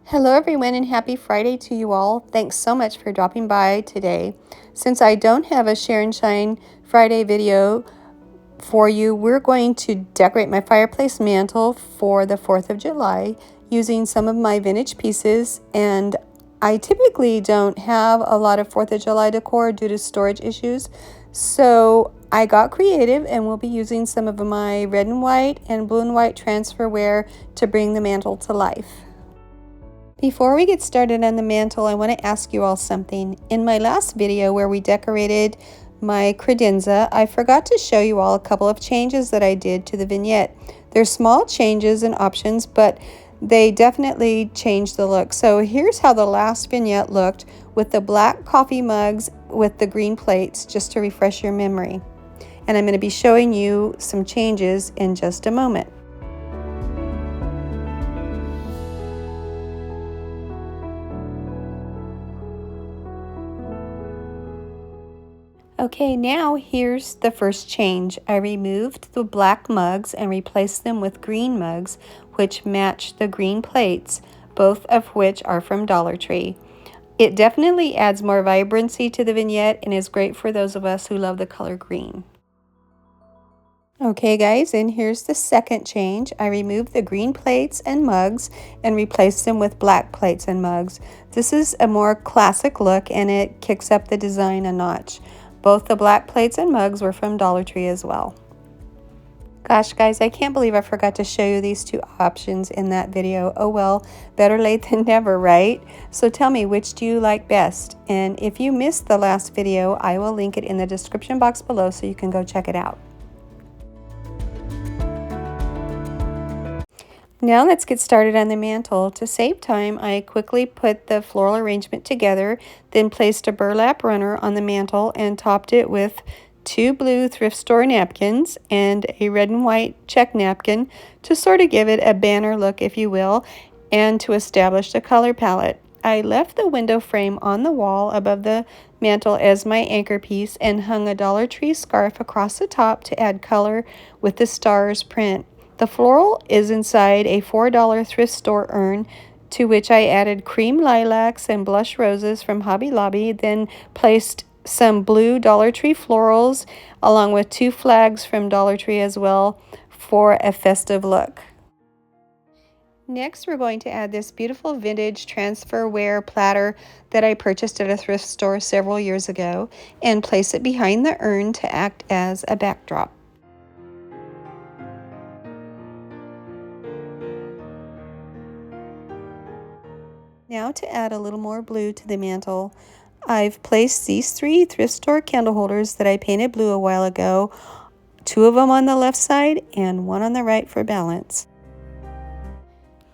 Hello everyone and happy Friday to you all. Thanks so much for dropping by today. Since I don't have a Share and Shine Friday video for you, we're going to decorate my fireplace mantle for the 4th of July using some of my vintage pieces, and I typically don't have a lot of 4th of July decor due to storage issues. So I got creative and will be using some of my red and white and blue and white transferware to bring the mantle to life. Before we get started on the mantle, I want to ask you all something. In my last video where we decorated my credenza, I forgot to show you all a couple of changes that I did to the vignette. They're small changes and options, but they definitely changed the look. So here's how the last vignette looked with the black coffee mugs with the green plates, just to refresh your memory. And I'm going to be showing you some changes in just a moment. Okay, now here's the first change. I removed the black mugs and replaced them with green mugs, which match the green plates, both of which are from Dollar Tree. It definitely adds more vibrancy to the vignette and is great for those of us who love the color green. Okay guys, and here's the second change. I removed the green plates and mugs and replaced them with black plates and mugs. This is a more classic look and it kicks up the design a notch. Both the black plates and mugs were from Dollar Tree as well. Gosh guys, I can't believe I forgot to show you these two options in that video. Oh well, better late than never, right? So tell me, which do you like best? And if you missed the last video, I will link it in the description box below so you can go check it out. Now let's get started on the mantle. To save time, I quickly put the floral arrangement together, then placed a burlap runner on the mantle and topped it with 2 blue thrift store napkins and a red and white check napkin to sort of give it a banner look, if you will, and to establish the color palette. I left the window frame on the wall above the mantle as my anchor piece and hung a Dollar Tree scarf across the top to add color with the stars print. The floral is inside a $4 thrift store urn, to which I added cream lilacs and blush roses from Hobby Lobby, then placed some blue Dollar Tree florals along with 2 flags from Dollar Tree as well for a festive look. Next, we're going to add this beautiful vintage transferware platter that I purchased at a thrift store several years ago and place it behind the urn to act as a backdrop. Now to add a little more blue to the mantle, I've placed these 3 thrift store candle holders that I painted blue a while ago, 2 of them on the left side and 1 on the right for balance.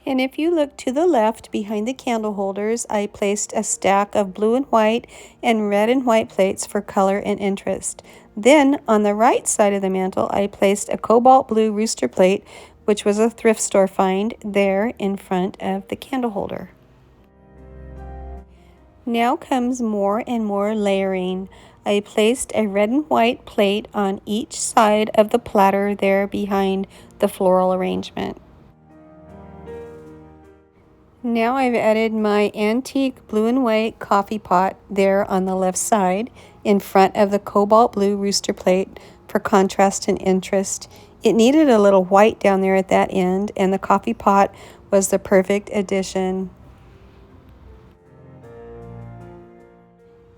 And if you look to the left behind the candle holders, I placed a stack of blue and white and red and white plates for color and interest. Then on the right side of the mantle, I placed a cobalt blue rooster plate, which was a thrift store find, there in front of the candle holder. Now comes more and more layering. I placed a red and white plate on each side of the platter there behind the floral arrangement. Now I've added my antique blue and white coffee pot there on the left side in front of the cobalt blue rooster plate for contrast and interest. It needed a little white down there at that end, and the coffee pot was the perfect addition.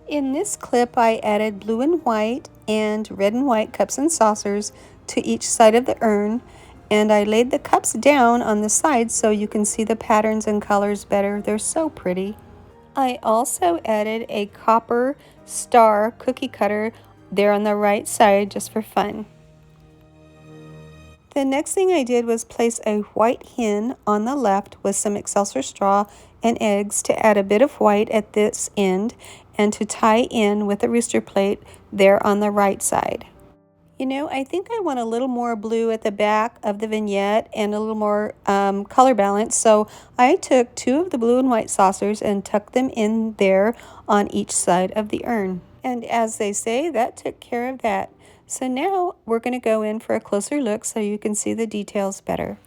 In this clip, I added blue and white and red and white cups and saucers to each side of the urn, and I laid the cups down on the sides so you can see the patterns and colors better. They're so pretty. I also added a copper star cookie cutter there on the right side just for fun. The next thing I did was place a white hen on the left with some Excelsior straw and eggs to add a bit of white at this end and to tie in with a rooster plate there on the right side. You know, I think I want a little more blue at the back of the vignette and a little more color balance, so I took 2 of the blue and white saucers and tucked them in there on each side of the urn. And as they say, that took care of that. So now we're going to go in for a closer look so you can see the details better.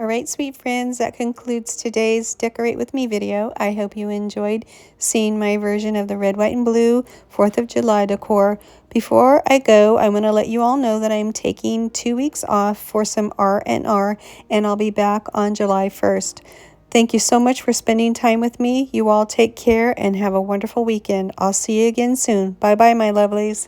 right, sweet friends, that concludes today's Decorate With Me video. I hope you enjoyed seeing my version of the red, white, and blue 4th of July decor. Before I go, I want to let you all know that I'm taking 2 weeks off for some R&R, and I'll be back on July 1st. Thank you so much for spending time with me. You all take care and have a wonderful weekend. I'll see you again soon. Bye-bye, my lovelies.